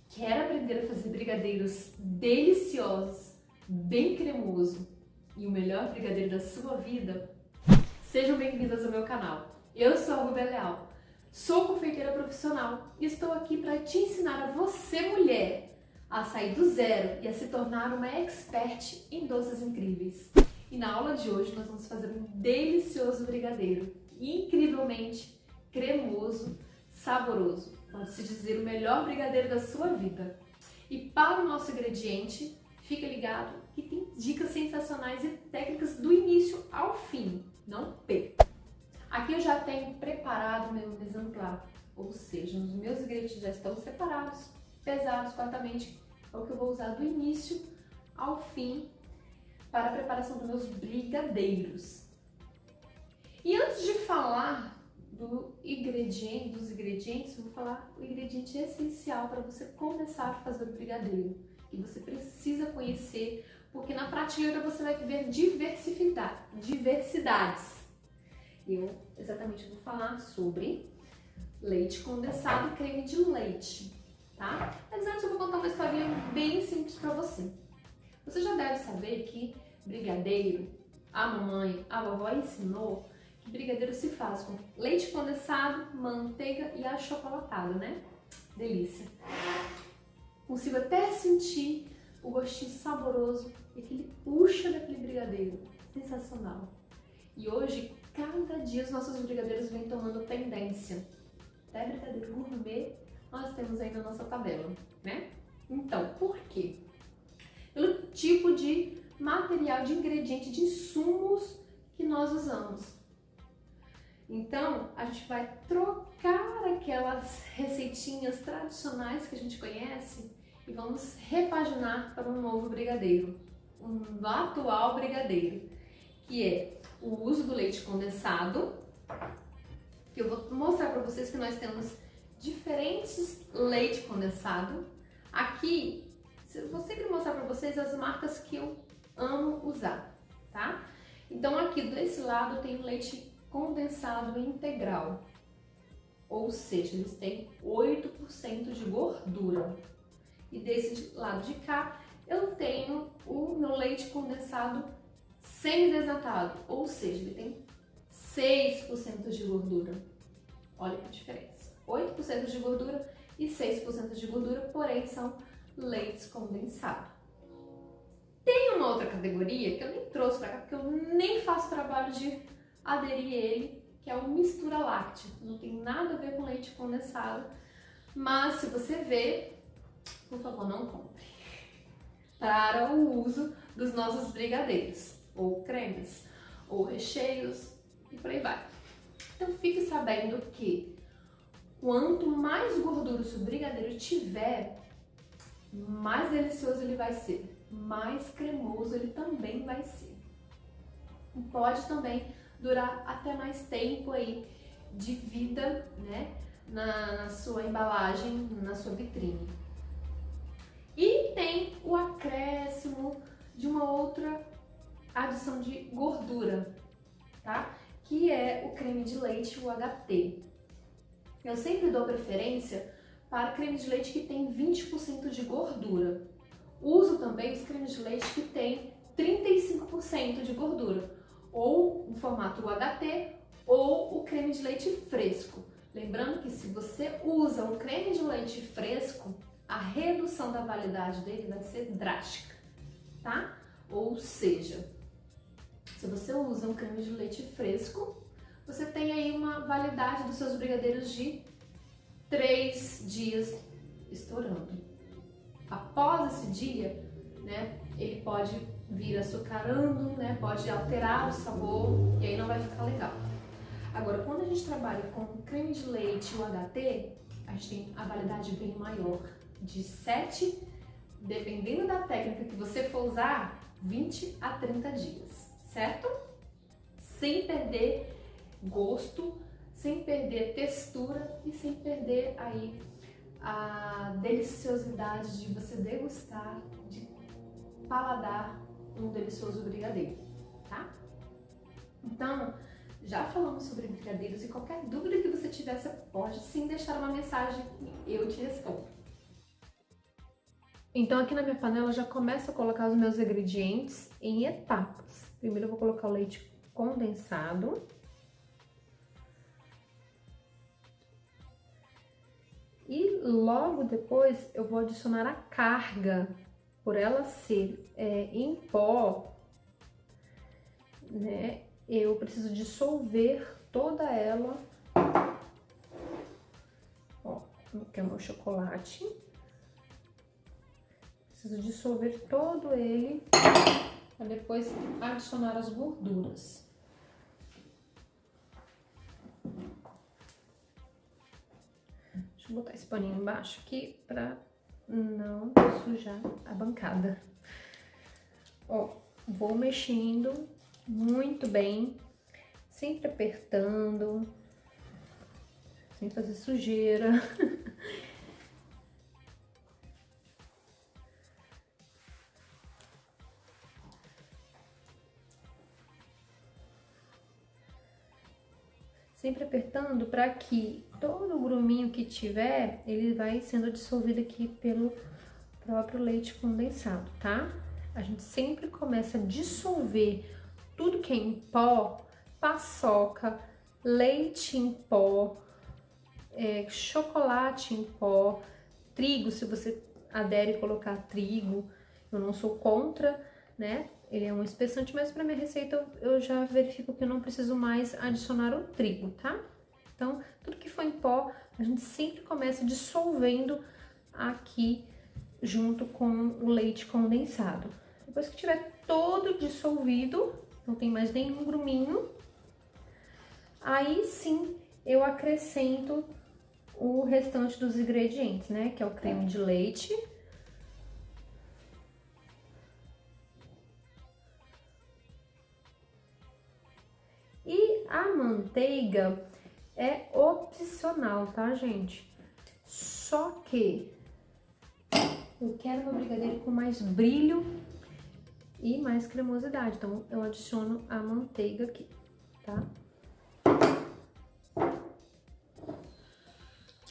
Quer aprender a fazer brigadeiros deliciosos, bem cremoso e o melhor brigadeiro da sua vida? Sejam bem-vindas ao meu canal. Eu sou a Rubia Leal, sou confeiteira profissional e estou aqui para te ensinar a você, mulher, a sair do zero e a se tornar uma expert em doces incríveis. E na aula de hoje nós vamos fazer um delicioso brigadeiro, incrivelmente cremoso, saboroso. Pode-se dizer o melhor brigadeiro da sua vida. E para o nosso ingrediente, fica ligado que tem dicas sensacionais e técnicas do início ao fim. Não perca! Aqui eu já tenho preparado o meu mise en place, ou seja, os meus ingredientes já estão separados, pesados corretamente. É o que eu vou usar do início ao fim para a preparação dos meus brigadeiros. E antes de falar dos ingredientes, eu vou falar o ingrediente essencial para você começar a fazer o brigadeiro. E você precisa conhecer, porque na prateleira você vai ver diversidades. Eu exatamente vou falar sobre leite condensado e creme de leite, tá? Mas antes eu vou contar uma historinha bem simples para você. Você já deve saber que brigadeiro, a mamãe, a vovó ensinou que brigadeiro se faz com leite condensado, manteiga e achocolatado, né? Delícia! Consigo até sentir o gostinho saboroso e que ele puxa daquele brigadeiro. Sensacional! E hoje, cada dia os nossos brigadeiros vêm tomando tendência. Até brigadeiro gourmet nós temos aí na nossa tabela, né? Então, por quê? Pelo tipo de material, de ingrediente, de insumos que nós usamos. Então, a gente vai trocar aquelas receitinhas tradicionais que a gente conhece e vamos repaginar para um novo brigadeiro, um atual brigadeiro, que é o uso do leite condensado, que eu vou mostrar para vocês que nós temos diferentes leite condensado. Aqui, eu vou sempre mostrar para vocês as marcas que eu amo usar, tá? Então aqui desse lado tem o leite condensado integral, ou seja, eles têm 8% de gordura. E desse lado de cá eu tenho o meu leite condensado semi-desnatado, ou seja, ele tem 6% de gordura. Olha que diferença, 8% de gordura e 6% de gordura, porém são leites condensados. Tem uma outra categoria que eu nem trouxe para cá, porque eu nem faço trabalho de aderir ele, que é o mistura láctea. Não tem nada a ver com leite condensado, mas se você vê, por favor, não compre. Para o uso dos nossos brigadeiros, ou cremes, ou recheios, e por aí vai. Então fique sabendo que quanto mais gordura o seu brigadeiro tiver, mais delicioso ele vai ser, mais cremoso ele também vai ser. E pode também durar até mais tempo aí de vida, né, na sua embalagem, na sua vitrine. E tem o acréscimo de uma outra adição de gordura, tá? Que é o creme de leite, o HT. Eu sempre dou preferência para creme de leite que tem 20% de gordura. Uso também os cremes de leite que tem 35% de gordura, ou no formato UHT, ou o creme de leite fresco. Lembrando que se você usa um creme de leite fresco, a redução da validade dele vai ser drástica, tá? Ou seja, se você usa um creme de leite fresco, você tem aí uma validade dos seus brigadeiros de 3 dias estourando. Após esse dia, né, ele pode vir açucarando, né, pode alterar o sabor e aí não vai ficar legal. Agora, quando a gente trabalha com creme de leite UHT, a gente tem a validade bem maior, de 7, dependendo da técnica que você for usar, 20 a 30 dias, certo? Sem perder gosto, sem perder textura e sem perder aí a deliciosidade de você degustar, de paladar um delicioso brigadeiro, tá? Então, já falamos sobre brigadeiros e qualquer dúvida que você tiver, você pode sim deixar uma mensagem e eu te respondo. Então aqui na minha panela eu já começo a colocar os meus ingredientes em etapas. Primeiro eu vou colocar o leite condensado. E logo depois eu vou adicionar a carga, por ela ser em pó, né? Eu preciso dissolver toda ela. Ó, aqui é o meu chocolate. Preciso dissolver todo ele para depois adicionar as gorduras. Deixa eu botar esse paninho embaixo aqui para não sujar a bancada. Ó, vou mexendo muito bem, sempre apertando, sem fazer sujeira. Sempre apertando para que todo o gruminho que tiver, ele vai sendo dissolvido aqui pelo próprio leite condensado, tá? A gente sempre começa a dissolver tudo que é em pó, paçoca, leite em pó, chocolate em pó, trigo, se você adere colocar trigo, eu não sou contra, né? Ele é um espessante, mas para minha receita eu já verifico que eu não preciso mais adicionar o trigo, tá? Então, tudo que for em pó, a gente sempre começa dissolvendo aqui junto com o leite condensado. Depois que tiver todo dissolvido, não tem mais nenhum gruminho, aí sim eu acrescento o restante dos ingredientes, né? Que é o creme de leite. E a manteiga é opcional, tá, gente? Só que eu quero meu brigadeiro com mais brilho e mais cremosidade, então eu adiciono a manteiga aqui, tá?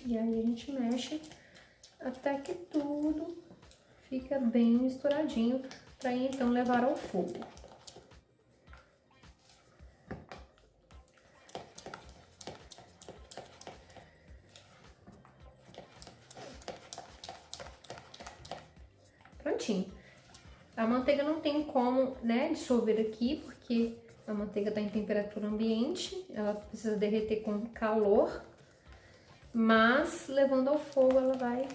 E aí a gente mexe até que tudo fica bem misturadinho para então levar ao fogo. Prontinho. A manteiga não tem como, né, dissolver aqui, porque a manteiga está em temperatura ambiente, ela precisa derreter com calor, mas levando ao fogo ela vai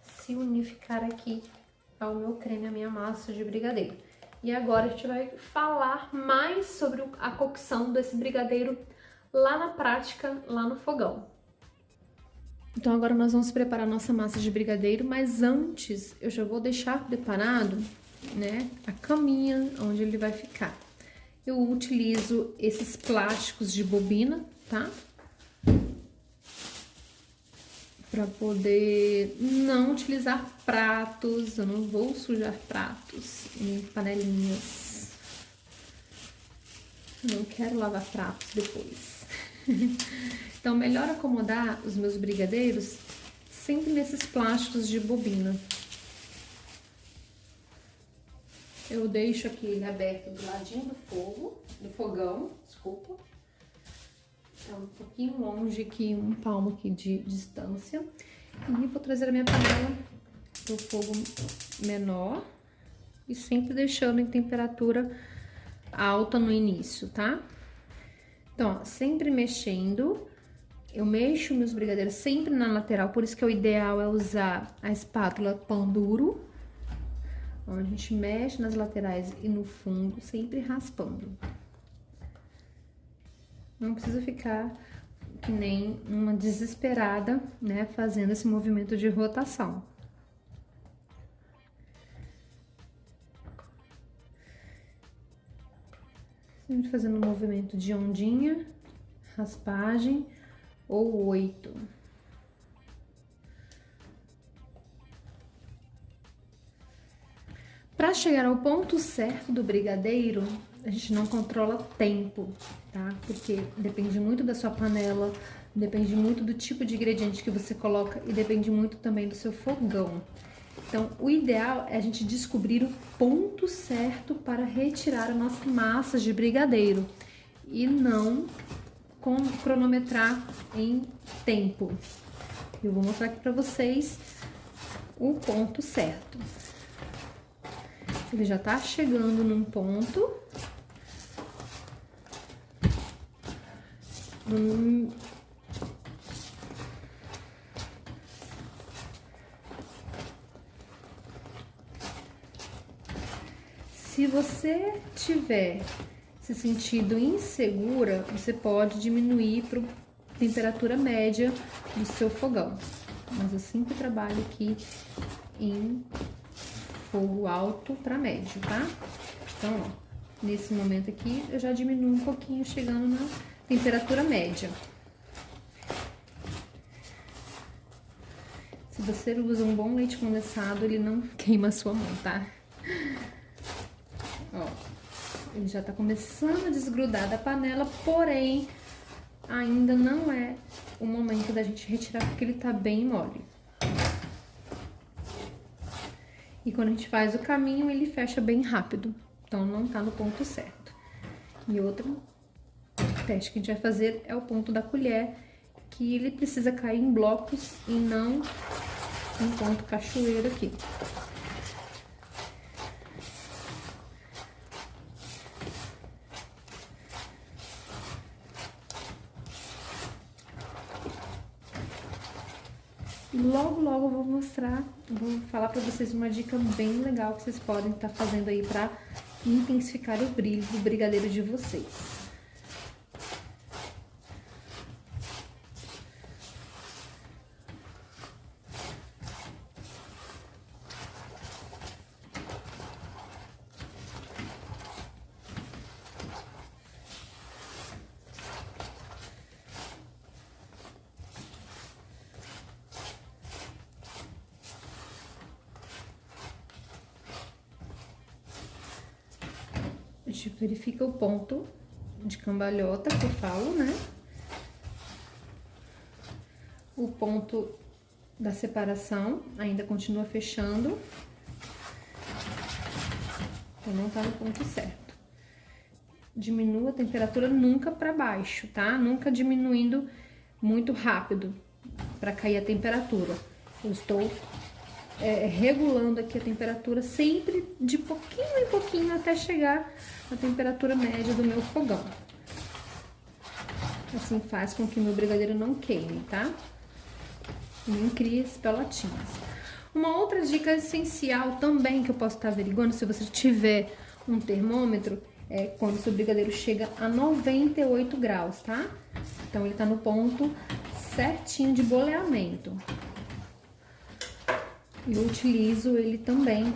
se unificar aqui ao meu creme, a minha massa de brigadeiro. E agora a gente vai falar mais sobre a cocção desse brigadeiro lá na prática, lá no fogão. Então agora nós vamos preparar a nossa massa de brigadeiro, mas antes eu já vou deixar preparado, né, a caminha onde ele vai ficar. Eu utilizo esses plásticos de bobina, tá? Para poder não utilizar pratos, eu não vou sujar pratos nem panelinhas. Eu não quero lavar pratos depois. Então, melhor acomodar os meus brigadeiros sempre nesses plásticos de bobina. Eu deixo aqui ele aberto do ladinho do fogão, desculpa. Tá um pouquinho longe aqui, um palmo aqui de distância. E vou trazer a minha panela pro fogo menor e sempre deixando em temperatura alta no início, tá? Então, ó, sempre mexendo. Eu mexo meus brigadeiros sempre na lateral, por isso que o ideal é usar a espátula pão duro. A gente mexe nas laterais e no fundo, sempre raspando. Não precisa ficar que nem uma desesperada, né, fazendo esse movimento de rotação. Sempre fazendo um movimento de ondinha, raspagem ou 8. Para chegar ao ponto certo do brigadeiro, a gente não controla tempo, tá? Porque depende muito da sua panela, depende muito do tipo de ingrediente que você coloca e depende muito também do seu fogão. Então, o ideal é a gente descobrir o ponto certo para retirar a nossa massa de brigadeiro e não cronometrar em tempo. Eu vou mostrar aqui para vocês o ponto certo. Ele já tá chegando num ponto. Se você tiver se sentindo insegura, você pode diminuir para temperatura média do seu fogão. Mas eu sempre trabalho aqui em fogo alto para médio, tá? Então, ó, nesse momento aqui, eu já diminuo um pouquinho, chegando na temperatura média. Se você usa um bom leite condensado, ele não queima a sua mão, tá? Ó, ele já tá começando a desgrudar da panela, porém, ainda não é o momento da gente retirar, porque ele tá bem mole. E quando a gente faz o caminho, ele fecha bem rápido, então não tá no ponto certo. E outro teste que a gente vai fazer é o ponto da colher, que ele precisa cair em blocos e não em ponto cachoeiro aqui. Logo eu vou mostrar, vou falar para vocês uma dica bem legal que vocês podem estar fazendo aí para intensificar o brilho do brigadeiro de vocês. A gente verifica o ponto de cambalhota que eu falo, né? O ponto da separação ainda continua fechando. Então, não tá no ponto certo. Diminua a temperatura nunca para baixo, tá? Nunca diminuindo muito rápido para cair a temperatura. Eu estou regulando aqui a temperatura sempre de pouquinho em pouquinho até chegar na temperatura média do meu fogão. Assim faz com que o meu brigadeiro não queime, tá? E nem crie pelotinhas. Uma outra dica essencial também que eu posso estar averiguando, se você tiver um termômetro, é quando o seu brigadeiro chega a 98 graus, tá? Então ele tá no ponto certinho de boleamento. Eu utilizo ele também,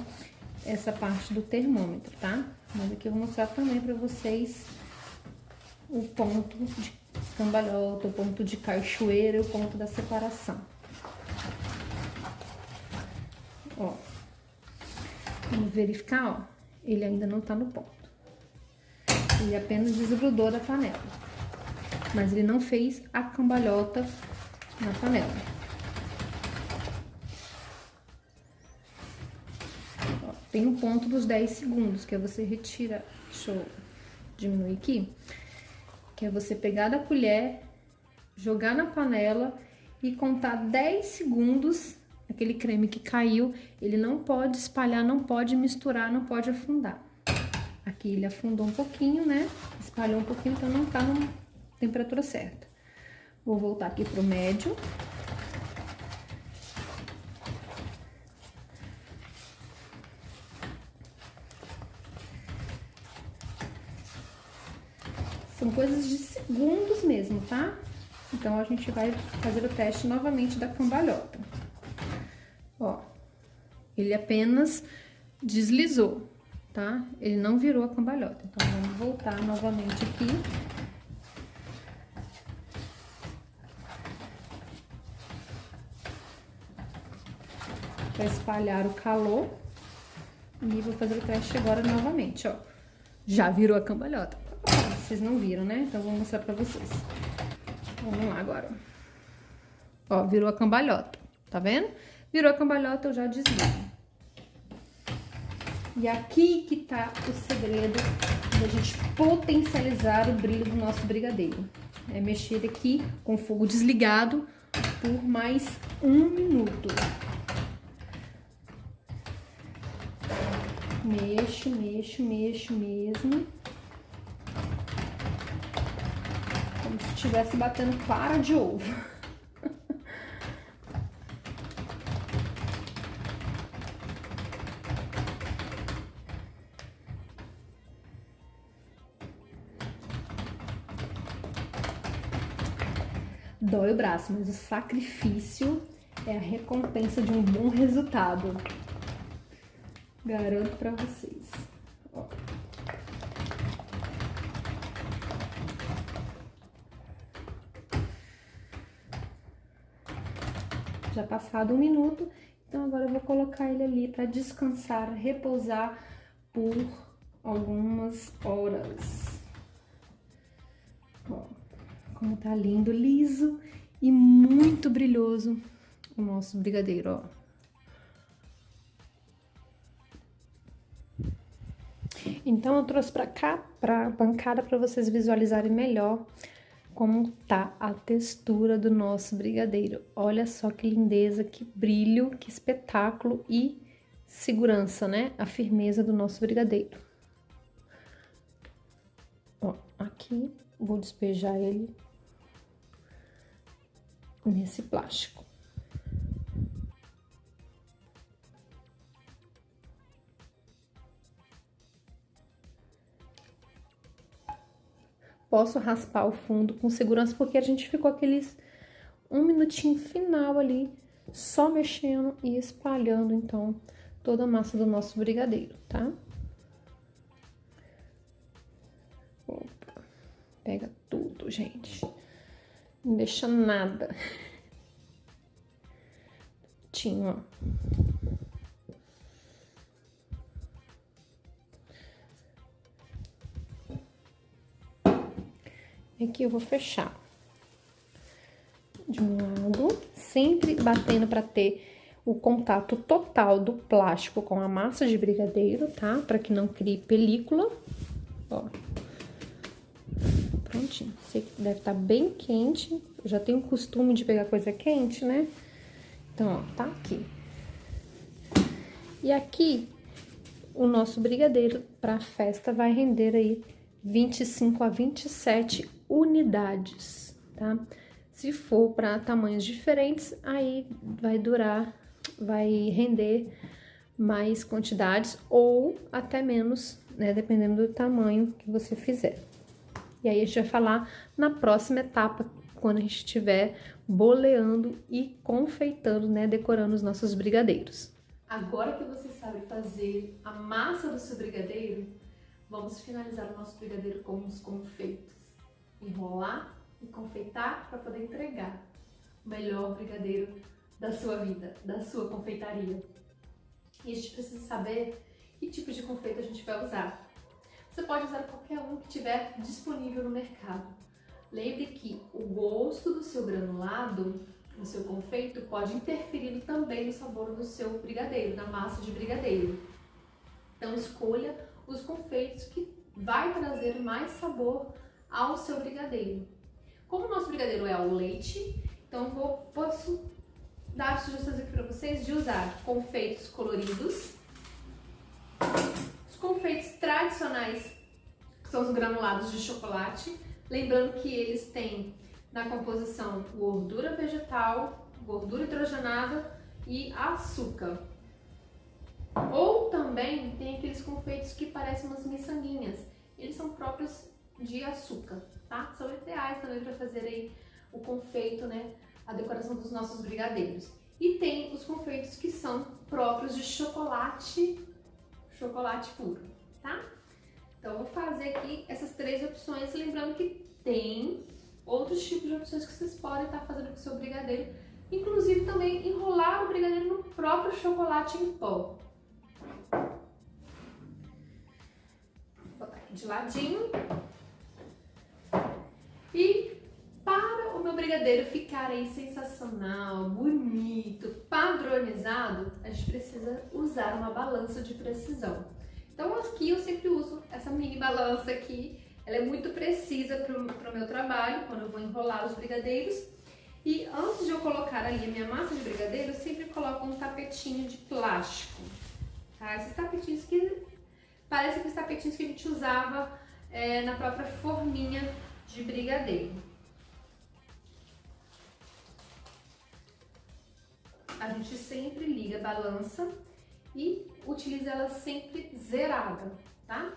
essa parte do termômetro, tá? Mas aqui eu vou mostrar também pra vocês o ponto de cambalhota, o ponto de cachoeira e o ponto da separação. Ó, vamos verificar, ó, ele ainda não tá no ponto. Ele apenas desgrudou da panela, mas ele não fez a cambalhota na panela. Tem um ponto dos 10 segundos, que é você retira, deixa eu diminuir aqui, que é você pegar da colher, jogar na panela e contar 10 segundos, aquele creme que caiu, ele não pode espalhar, não pode misturar, não pode afundar. Aqui ele afundou um pouquinho, né? Espalhou um pouquinho, então não tá na temperatura certa. Vou voltar aqui pro médio. São coisas de segundos mesmo, tá? Então, a gente vai fazer o teste novamente da cambalhota. Ó, ele apenas deslizou, tá? Ele não virou a cambalhota. Então, vamos voltar novamente aqui. Para espalhar o calor. E vou fazer o teste agora novamente, ó. Já virou a cambalhota. Vocês não viram, né? Então, vou mostrar pra vocês. Vamos lá agora. Ó, virou a cambalhota, tá vendo? Virou a cambalhota, eu já desligo. E aqui que tá o segredo da gente potencializar o brilho do nosso brigadeiro. É mexer aqui com o fogo desligado por mais 1 minuto. Mexo, mexo, mexo mesmo. Como se estivesse batendo clara de ovo. Dói o braço, mas o sacrifício é a recompensa de um bom resultado. Garanto pra vocês. Ó. Já passado 1 minuto, então agora eu vou colocar ele ali para descansar, repousar por algumas horas. Ó, como tá lindo, liso e muito brilhoso o nosso brigadeiro, ó. Então eu trouxe para cá, para a bancada, para vocês visualizarem melhor como tá a textura do nosso brigadeiro. Olha só que lindeza, que brilho, que espetáculo e segurança, né? A firmeza do nosso brigadeiro. Ó, aqui vou despejar ele nesse plástico. Posso raspar o fundo com segurança, porque a gente ficou aqueles 1 minutinho final ali, só mexendo e espalhando, então, toda a massa do nosso brigadeiro, tá? Opa, pega tudo, gente. Não deixa nada. Tinha, ó. Aqui eu vou fechar de um lado, sempre batendo para ter o contato total do plástico com a massa de brigadeiro, tá? Para que não crie película. Ó. Prontinho. Sei que deve estar bem quente. Eu já tenho o costume de pegar coisa quente, né? Então, ó, tá aqui. E aqui, o nosso brigadeiro para a festa vai render aí 25 a 27 unidades, tá? Se for para tamanhos diferentes, aí vai render mais quantidades ou até menos, né? Dependendo do tamanho que você fizer. E aí a gente vai falar na próxima etapa, quando a gente estiver boleando e confeitando, né? Decorando os nossos brigadeiros. Agora que você sabe fazer a massa do seu brigadeiro, vamos finalizar o nosso brigadeiro com os confeitos. Enrolar e confeitar para poder entregar o melhor brigadeiro da sua vida, da sua confeitaria. E a gente precisa saber que tipo de confeito a gente vai usar. Você pode usar qualquer um que tiver disponível no mercado. Lembre que o gosto do seu granulado, do seu confeito, pode interferir também no sabor do seu brigadeiro, da massa de brigadeiro. Então escolha os confeitos que vai trazer mais sabor ao seu brigadeiro. Como o nosso brigadeiro é ao leite, então posso dar sugestões aqui para vocês de usar confeitos coloridos, os confeitos tradicionais, que são os granulados de chocolate, lembrando que eles têm na composição gordura vegetal, gordura hidrogenada e açúcar. Ou também tem aqueles confeitos que parecem umas miçanguinhas. Eles são próprios de açúcar, tá? São ideais também para fazer aí o confeito, né? A decoração dos nossos brigadeiros. E tem os confeitos que são próprios de chocolate puro, tá? Então eu vou fazer aqui essas 3 opções, lembrando que tem outros tipos de opções que vocês podem estar fazendo com o seu brigadeiro. Inclusive também enrolar o brigadeiro no próprio chocolate em pó. Vou botar aqui de ladinho. E para o meu brigadeiro ficar aí sensacional, bonito, padronizado, a gente precisa usar uma balança de precisão. Então aqui eu sempre uso essa mini balança aqui, ela é muito precisa para o meu trabalho, quando eu vou enrolar os brigadeiros. E antes de eu colocar ali a minha massa de brigadeiro, eu sempre coloco um tapetinho de plástico. Tá? Esses tapetinhos que parecem aqueles tapetinhos que a gente usava na própria forminha de brigadeiro. A gente sempre liga a balança e utiliza ela sempre zerada, tá?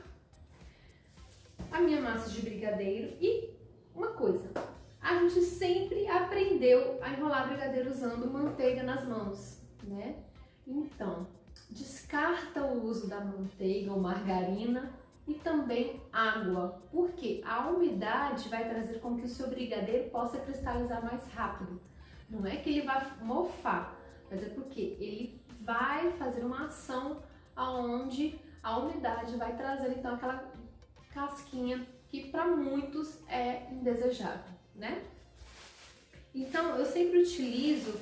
A minha massa de brigadeiro e uma coisa, a gente sempre aprendeu a enrolar brigadeiro usando manteiga nas mãos, né? Então, descarta o uso da manteiga ou margarina e também água, porque a umidade vai trazer com que o seu brigadeiro possa cristalizar mais rápido. Não é que ele vai mofar, mas é porque ele vai fazer uma ação aonde a umidade vai trazer então aquela casquinha que para muitos é indesejável, né? Então eu sempre utilizo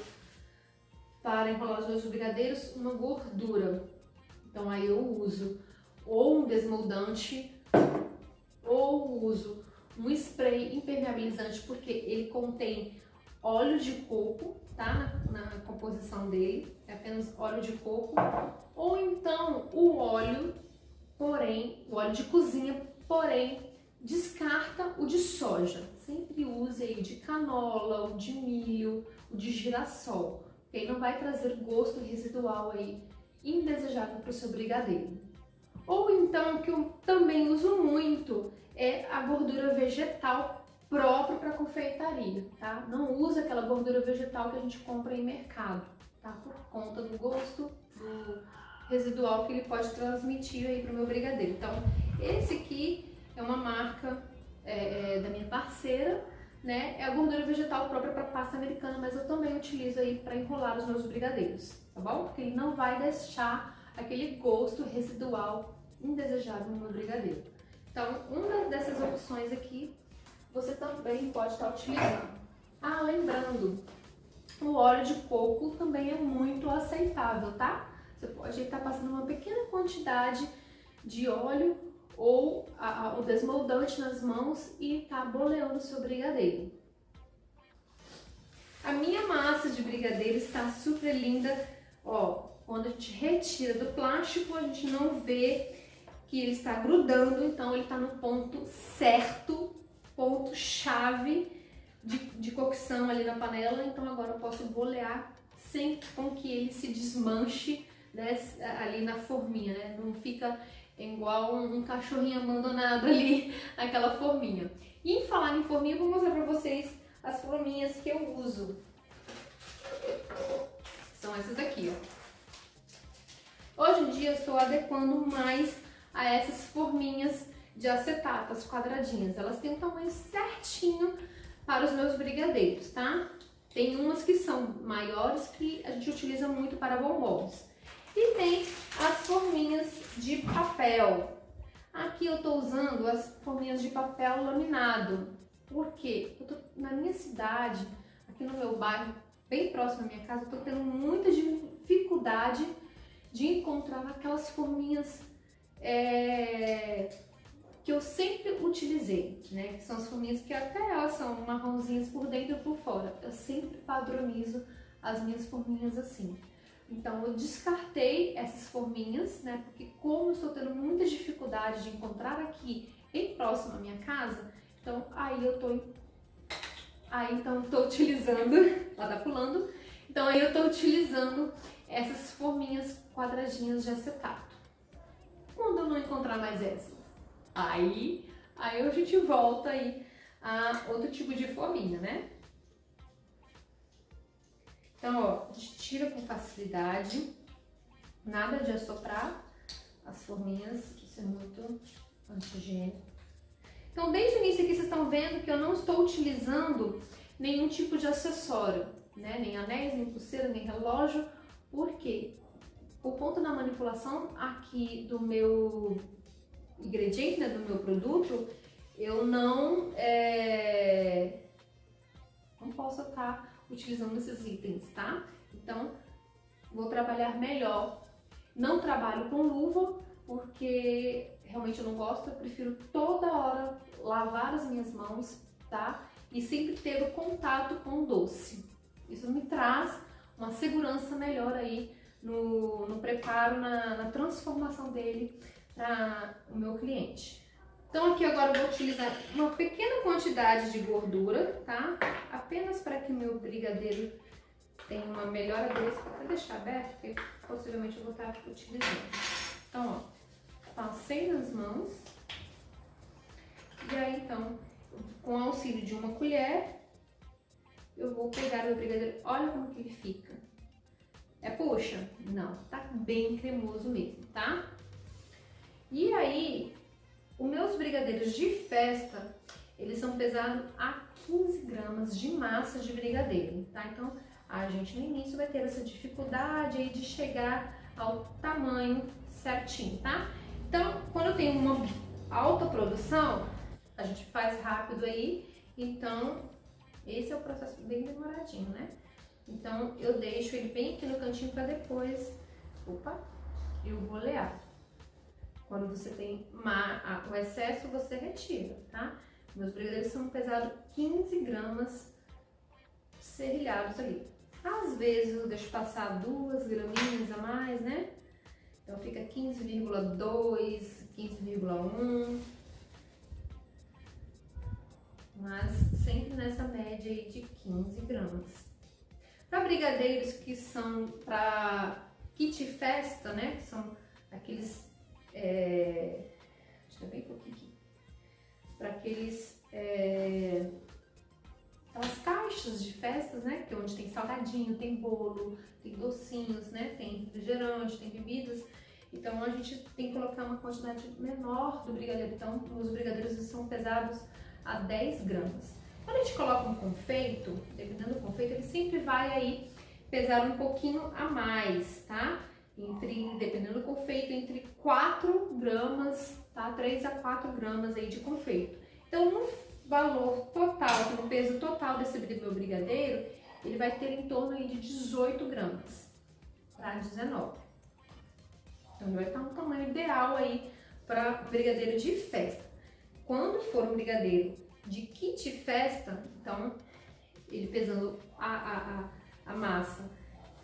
para enrolar os meus brigadeiros uma gordura. Então aí eu uso ou um desmoldante ou uso um spray impermeabilizante, porque ele contém óleo de coco, tá? Na composição dele, é apenas óleo de coco, ou então o óleo, porém, o óleo de cozinha, porém, descarta o de soja. Sempre use aí o de canola, o de milho, o de girassol, porque aí não vai trazer gosto residual aí indesejável para o seu brigadeiro. Ou então, o que eu também uso muito é a gordura vegetal própria para confeitaria, tá? Não usa aquela gordura vegetal que a gente compra em mercado, tá? Por conta do gosto do residual que ele pode transmitir aí para o meu brigadeiro. Então, esse aqui é uma marca da minha parceira, né? É a gordura vegetal própria para pasta americana, mas eu também utilizo aí para enrolar os meus brigadeiros, tá bom? Porque ele não vai deixar aquele gosto residual indesejável no meu brigadeiro. Então, uma dessas opções aqui você também pode estar utilizando. Ah, lembrando, o óleo de coco também é muito aceitável, tá? Você pode estar passando uma pequena quantidade de óleo ou o desmoldante nas mãos e tá boleando o seu brigadeiro. A minha massa de brigadeiro está super linda, ó. Quando a gente retira do plástico, a gente não vê que ele está grudando, então ele está no ponto certo, ponto chave de cocção ali na panela. Então agora eu posso bolear sem com que ele se desmanche, né, ali na forminha, né? Não fica igual um cachorrinho abandonado ali, aquela forminha. E em falar em forminha, eu vou mostrar pra vocês as forminhas que eu uso. São essas aqui, ó. Hoje em dia eu estou adequando mais a essas forminhas de acetato, as quadradinhas. Elas têm um tamanho certinho para os meus brigadeiros, tá? Tem umas que são maiores que a gente utiliza muito para bombons. E tem as forminhas de papel. Aqui eu estou usando as forminhas de papel laminado. Por quê? Eu tô na minha cidade, aqui no meu bairro, bem próximo da minha casa, eu estou tendo muita dificuldade de encontrar aquelas forminhas que eu sempre utilizei, né? Que são as forminhas que até elas são marronzinhas por dentro e por fora. Eu sempre padronizo as minhas forminhas assim. Então eu descartei essas forminhas, né? Porque como eu estou tendo muita dificuldade de encontrar aqui bem próximo à minha casa, então então eu tô utilizando, ela tá pulando, então aí eu tô utilizando essas forminhas quadradinhas de acetato. Quando eu não encontrar mais essas, aí a gente volta aí a outro tipo de forminha, né? Então, ó, a gente tira com facilidade, nada de assoprar as forminhas, isso é muito anti-higiênico. Então, desde o início aqui vocês estão vendo que eu não estou utilizando nenhum tipo de acessório, né? Nem anéis, nem pulseira, nem relógio. Por quê? Por conta da manipulação aqui do meu ingrediente, né, do meu produto, eu não não posso estar utilizando esses itens, tá? Então, vou trabalhar melhor. Não trabalho com luva, porque realmente eu não gosto, eu prefiro toda hora lavar as minhas mãos, tá? E sempre ter o contato com o doce. Isso me traz uma segurança melhor aí no preparo, na transformação dele para o meu cliente. Então aqui agora eu vou utilizar uma pequena quantidade de gordura, tá? Apenas para que o meu brigadeiro tenha uma melhor aderência. Vou deixar aberto, porque possivelmente eu vou estar utilizando. Então, ó, passei nas mãos. E aí, então, com o auxílio de uma colher, eu vou pegar o meu brigadeiro. Olha como que ele fica. É puxa? Não, tá bem cremoso mesmo, tá? E aí, os meus brigadeiros de festa, eles são pesados a 15 gramas de massa de brigadeiro, tá? Então, a gente no início vai ter essa dificuldade aí de chegar ao tamanho certinho, tá? Então, quando eu tenho uma alta produção, a gente faz rápido aí, então esse é o processo bem demoradinho, né? Então eu deixo ele bem aqui no cantinho para depois, eu bolear. Quando você tem o excesso, você retira, tá? Meus brigadeiros são pesados 15 gramas serrilhados ali. Às vezes eu deixo passar 2 graminhas a mais, né? Então fica 15,2, 15,1. Mas sempre nessa média aí de 15 gramas. Para brigadeiros que são para kit festa, né? Que são aqueles... deixa eu ver bem pouquinho aqui. Para aqueles... aquelas caixas de festas, né? Que é onde tem salgadinho, tem bolo, tem docinhos, né? Tem refrigerante, tem bebidas. Então a gente tem que colocar uma quantidade menor do brigadeiro. Então os brigadeiros são pesados a 10 gramas. Quando a gente coloca um confeito, dependendo do confeito, ele sempre vai aí pesar um pouquinho a mais, tá? Dependendo do confeito, entre 4 gramas, tá? 3 a 4 gramas aí de confeito. Então, no valor total, no peso total desse meu brigadeiro, ele vai ter em torno aí de 18 gramas para 19. Então, ele vai estar um tamanho ideal aí para brigadeiro de festa. Quando for um brigadeiro de kit festa, então, ele pesando a massa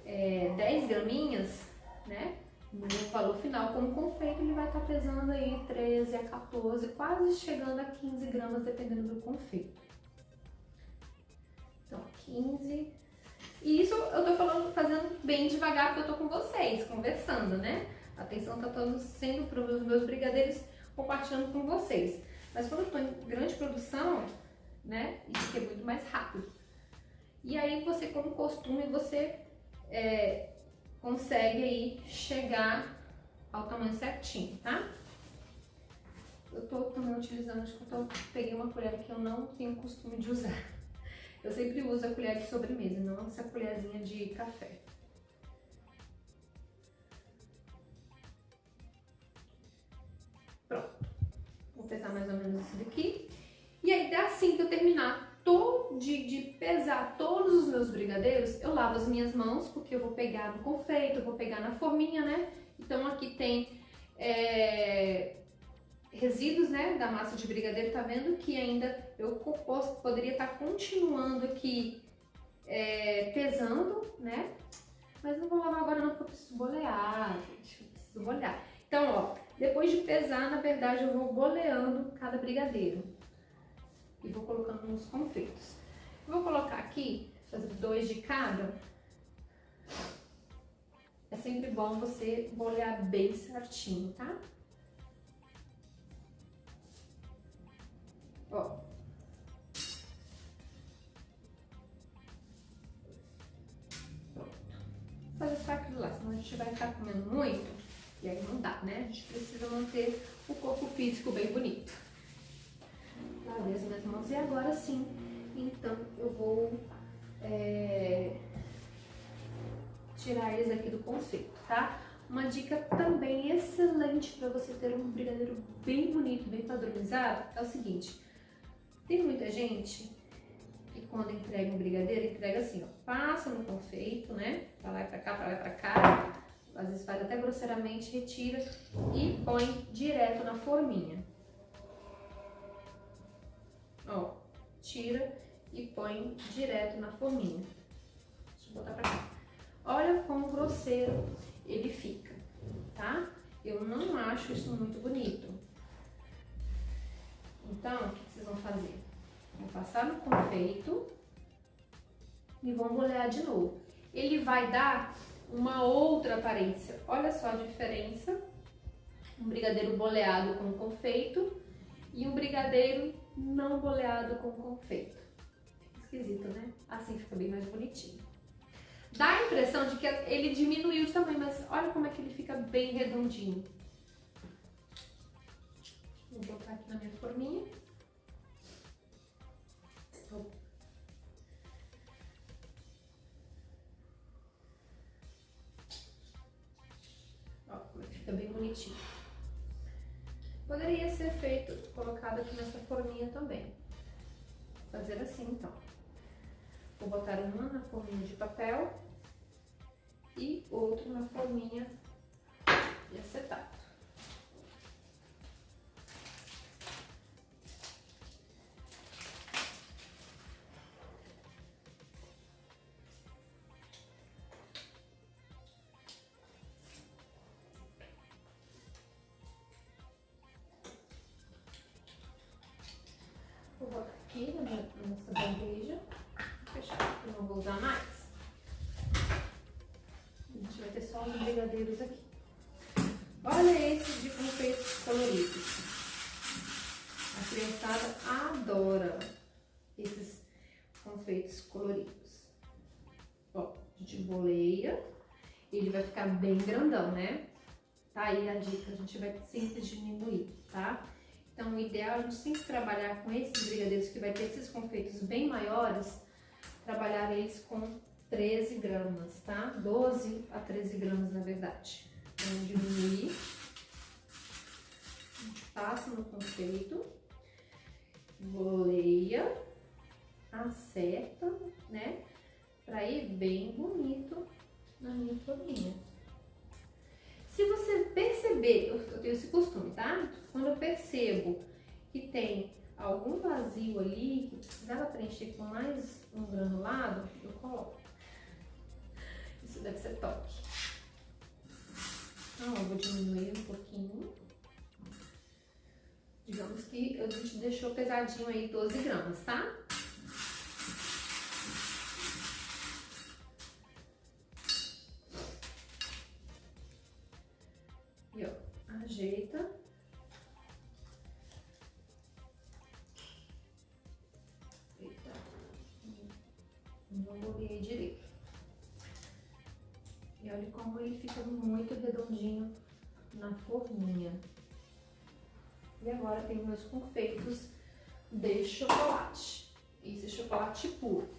10 graminhas, né? No valor final, como confeito, ele vai estar pesando aí 13 a 14, quase chegando a 15 gramas, dependendo do confeito. Então, 15. E isso eu tô fazendo bem devagar, porque eu tô com vocês, conversando, né? A atenção tá sendo para os meus brigadeiros, compartilhando com vocês. Mas quando eu tô em grande produção, né? Isso aqui é muito mais rápido. E aí você, como costume, você consegue aí chegar ao tamanho certinho, tá? Eu tô também utilizando, acho que peguei uma colher que eu não tenho costume de usar. Eu sempre uso a colher de sobremesa, não essa colherzinha de café. Pronto. Vou pesar mais ou menos isso daqui. E aí, assim que eu terminar de pesar todos os meus brigadeiros, eu lavo as minhas mãos, porque eu vou pegar no confeito, eu vou pegar na forminha, né? Então aqui tem resíduos, né, da massa de brigadeiro, tá vendo que ainda eu poderia estar continuando aqui pesando, né? Mas não vou lavar agora não, porque eu preciso bolear, gente, eu preciso bolear. Então, ó, depois de pesar, na verdade, eu vou boleando cada brigadeiro. E vou colocando nos confeitos. Vou colocar aqui, fazer 2 de cada. É sempre bom você bolear bem certinho, tá? Ó. Pronto. Vou fazer só aquilo lá, senão a gente vai ficar comendo muito. E aí não dá, né? A gente precisa manter o corpo físico bem bonito. Lavei as minhas mãos e agora sim, então eu vou tirar eles aqui do confeito, tá? Uma dica também excelente para você ter um brigadeiro bem bonito, bem padronizado, é o seguinte: tem muita gente e quando entrega um brigadeiro, entrega assim, ó, passa no confeito, né? Pra lá e pra cá, pra lá e pra cá. Às vezes faz até grosseiramente, retira e põe direto na forminha. Ó, tira e põe direto na forminha. Deixa eu botar pra cá. Olha quão grosseiro ele fica, tá? Eu não acho isso muito bonito. Então, o que vocês vão fazer? Vão passar no confeito e vão bolear de novo. Ele vai dar uma outra aparência. Olha só a diferença. Um brigadeiro boleado com confeito e um brigadeiro não boleado com confeito. Fica esquisito, né? Assim fica bem mais bonitinho. Dá a impressão de que ele diminuiu de tamanho, mas olha como é que ele fica bem redondinho. Vou botar aqui na minha forminha. Ó, como é que fica bem bonitinho. Poderia ser feito, colocado aqui nessa forminha também. Vou fazer assim, então. Vou botar uma na forminha de papel e outro na forminha de acetato. Vou botar aqui na nossa bandeja. Vou fechar, porque eu não vou usar mais. A gente vai ter só os brigadeiros aqui. Olha esses de confeitos coloridos. A criançada adora esses confeitos coloridos. Ó, a gente boleia. Ele vai ficar bem grandão, né? Tá aí a dica, a gente vai sempre diminuir, tá? Então, o ideal é a gente sempre trabalhar com esses brigadeiros que vai ter esses confeitos bem maiores, trabalhar eles com 13 gramas, tá? 12 a 13 gramas, na verdade. Vamos diminuir. A gente passa no confeito, boleia, acerta, né? Pra ir bem bonito na minha forminha. Se você perceber, eu tenho esse costume, tá? Quando eu percebo que tem algum vazio ali, que precisava preencher com mais um granulado, eu coloco. Isso deve ser top. Então, eu vou diminuir um pouquinho. Digamos que a gente deixou pesadinho aí 12 gramas, tá? E ó, ajeita. Eita, não boleei direito. E olha como ele fica muito redondinho na forminha. E agora tem meus confeitos de chocolate. Esse chocolate puro.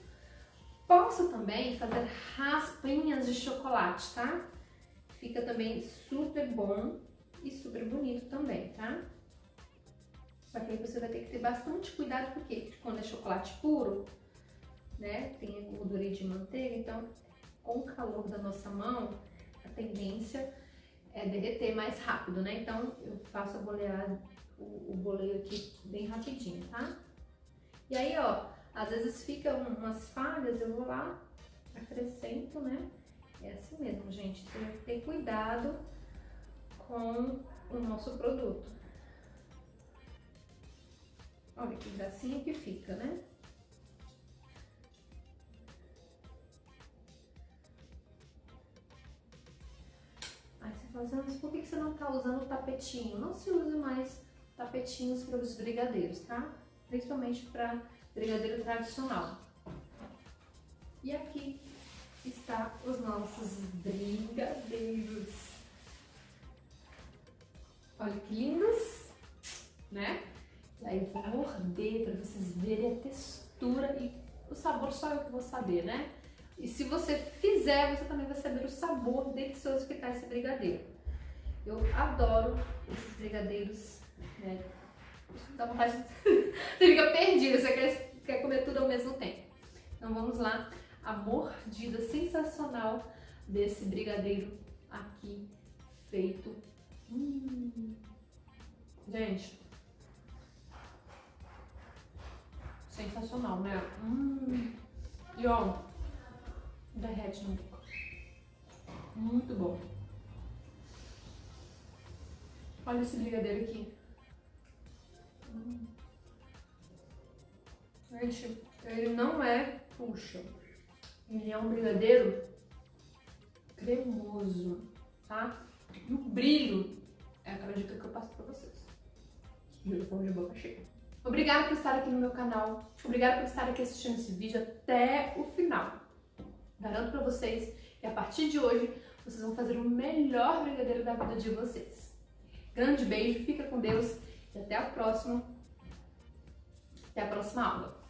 Posso também fazer raspinhas de chocolate, tá? Fica também super bom e super bonito também, tá? Só que aí você vai ter que ter bastante cuidado, porque quando é chocolate puro, né, tem a gordura de manteiga, então com o calor da nossa mão, a tendência é derreter mais rápido, né? Então eu faço a bolear, o boleio aqui bem rapidinho, tá? E aí, ó, às vezes fica umas falhas, eu vou lá, acrescento, né? É assim mesmo, gente, você tem que ter cuidado com o nosso produto. Olha que gracinha que fica, né? Aí você fala assim, mas por que você não tá usando o tapetinho? Não se use mais tapetinhos para os brigadeiros, tá? Principalmente para brigadeiro tradicional. E aqui está os nossos brigadeiros. Olha que lindos, né? E aí eu vou morder para vocês verem a textura e o sabor, só eu que vou saber, né? E se você fizer, você também vai saber o sabor delicioso que tá esse brigadeiro. Eu adoro esses brigadeiros, né? Dá vontade de... Você fica perdido, você quer comer tudo ao mesmo tempo. Então vamos lá, a mordida sensacional desse brigadeiro aqui feito. Gente, sensacional, né? E ó, derrete na boca. Muito bom. Olha esse brigadeiro aqui. Gente, ele não é, puxa, ele é um brigadeiro cremoso, tá? E o brilho é aquela dica que eu passo pra vocês. Juro, foi de boca cheia. Obrigada por estar aqui no meu canal. Obrigada por estar aqui assistindo esse vídeo até o final. Garanto pra vocês que a partir de hoje vocês vão fazer o melhor brigadeiro da vida de vocês. Grande beijo, fica com Deus e até a próxima aula.